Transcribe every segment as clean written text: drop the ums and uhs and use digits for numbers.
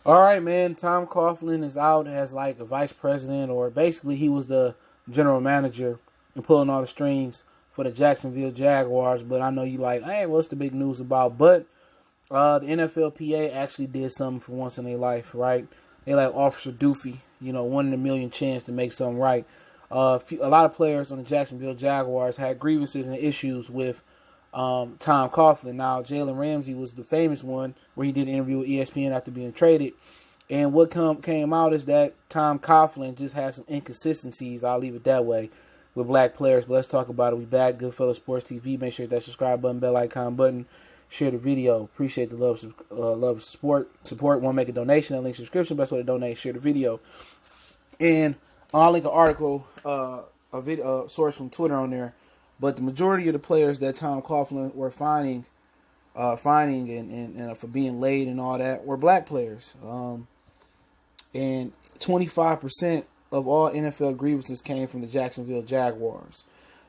All right, man. Tom Coughlin is out as like a vice president, or basically he was the general manager and pulling all the strings for the Jacksonville Jaguars. But I know you like, hey, what's the big news about? But the NFLPA actually did something for once in their life, right? They like Officer Doofy, 1 in a million chance to make something right. A lot of players on the Jacksonville Jaguars had grievances and issues with Tom Coughlin. Now, Jalen Ramsey was the famous one where he did an interview with ESPN after being traded. And what came out is that Tom Coughlin just had some inconsistencies, I'll leave it that way, with black players. But let's talk about it. We back, Goodfellow Sports TV. Make sure you hit that subscribe button, bell icon button. Share the video. Appreciate the love, support. Want to make a donation? That link subscription. Best way to donate. Share the video. And I'll link an article, a video source from Twitter on there. But the majority of the players that Tom Coughlin were finding and for being late and all that were black players. And 25% of all NFL grievances came from the Jacksonville Jaguars.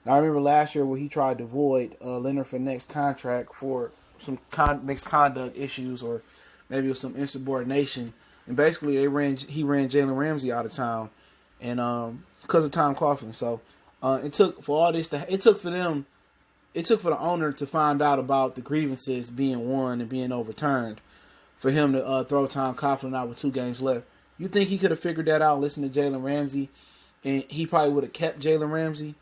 Now, I remember last year where he tried to void Leonard Fournette's contract for some misconduct issues, or maybe it was some insubordination. And basically, he ran Jalen Ramsey out of town, and because of Tom Coughlin. So it took for the owner to find out about the grievances being won and being overturned, for him to throw Tom Coughlin out with 2 games left. You think he could have figured that out, listening to Jalen Ramsey, and he probably would have kept Jalen Ramsey?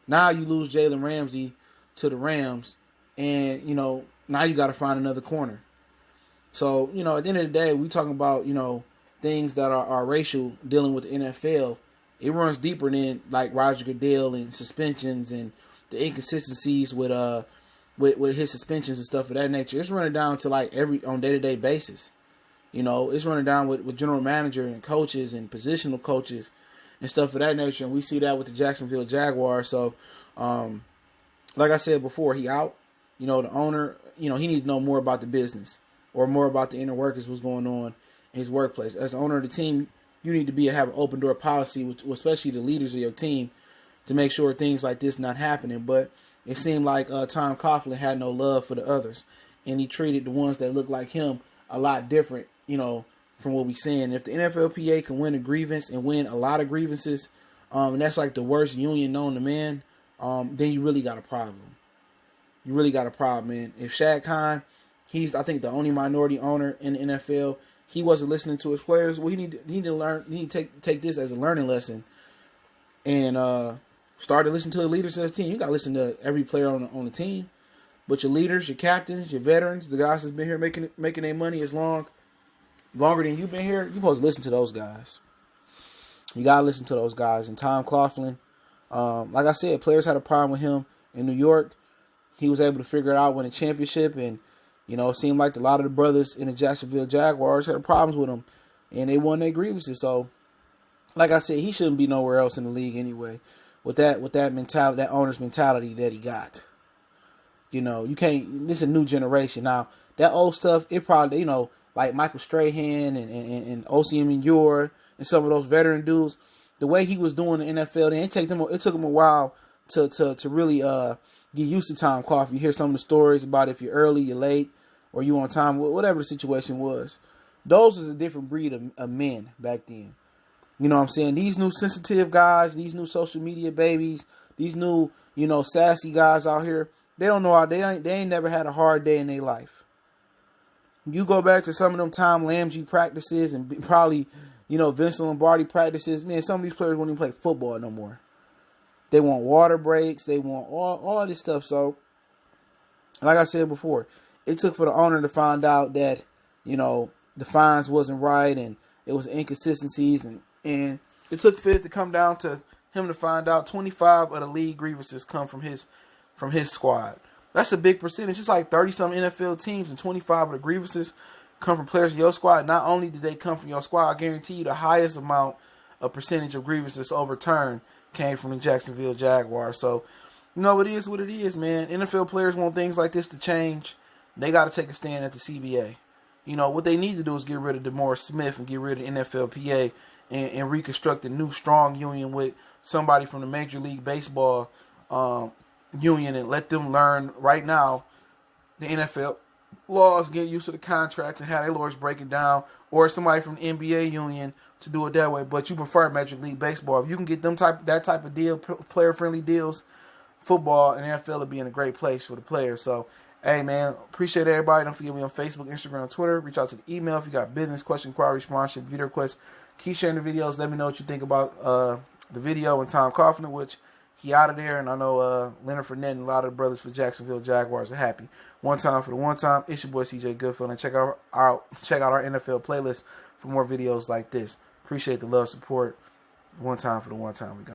Now you lose Jalen Ramsey to the Rams, and, now you got to find another corner. So, at the end of the day, we talking about, things that are racial dealing with the NFL. It runs deeper than, like, Roger Goodell and suspensions and the inconsistencies with his suspensions and stuff of that nature. It's running down to, like, on day-to-day basis. It's running down with general manager and coaches and positional coaches and stuff of that nature. And we see that with the Jacksonville Jaguars. So, like I said before, he out. The owner, he needs to know more about the business, or more about the inner workings, what's going on in his workplace. As the owner of the team, you need to have an open door policy, with especially the leaders of your team, to make sure things like this not happening. But it seemed like Tom Coughlin had no love for the others, and he treated the ones that looked like him a lot different, from what we're seeing. If the NFLPA can win a grievance and win a lot of grievances, and that's like the worst union known to man, then you really got a problem. You really got a problem, man. If Shad Khan, he's, I think, the only minority owner in the NFL, he wasn't listening to his players. Well, he need to learn. He need to take this as a learning lesson, and start to listen to the leaders of the team. You got to listen to every player on the team, but your leaders, your captains, your veterans, the guys that's been here making their money longer than you've been here, you're supposed to listen to those guys. You got to listen to those guys. And Tom Coughlin, like I said, players had a problem with him in New York. He was able to figure it out, win a championship, and it seemed like a lot of the brothers in the Jacksonville Jaguars had problems with him, and they won their grievances. So, like I said, he shouldn't be nowhere else in the league anyway. With that mentality, that owner's mentality that he got. You can't. This is a new generation now. That old stuff, it probably, like Michael Strahan and Osi Menyor and some of those veteran dudes, the way he was doing the NFL, it took him a while to really get used to Tom Coughlin. You hear some of the stories about if you're early, you're late, or you on time, whatever the situation was. Those was a different breed of men back then. You know what I'm saying? These new sensitive guys, these new social media babies, these new, sassy guys out here, they don't know how, they ain't never had a hard day in their life. You go back to some of them Tom Lamgey practices and probably, Vince Lombardi practices, man, some of these players won't even play football no more. They want water breaks. They want all this stuff. So, like I said before, it took for the owner to find out that, the fines wasn't right and it was inconsistencies. And it took for it to come down to him to find out 25 of the league grievances come from his squad. That's a big percentage. It's like 30-some NFL teams, and 25 of the grievances come from players in your squad. Not only did they come from your squad, I guarantee you the highest amount of percentage of grievances overturned came from the Jacksonville Jaguars. So, it is what it is, man. NFL players want things like this to change. They got to take a stand at the CBA. What they need to do is get rid of DeMaurice Smith and get rid of the NFLPA and reconstruct a new strong union with somebody from the Major League Baseball union, and let them learn right now the NFL laws, get used to the contracts and how their lawyers break it down, or somebody from the NBA union to do it that way. But you prefer Major League Baseball. If you can get that type of deal, player-friendly deals, football and NFL will be in a great place for the players. So, hey, man, appreciate everybody. Don't forget me on Facebook, Instagram, Twitter. Reach out to the email if you got business, question, inquiry, sponsorship, video requests. Keep sharing the videos. Let me know what you think about the video and Tom Coughlin, which he out of there. And I know Leonard Fournette and a lot of the brothers for Jacksonville Jaguars are happy. One time for the one time. It's your boy CJ Goodfield. And check out our NFL playlist for more videos like this. Appreciate the love, support. One time for the one time. We got.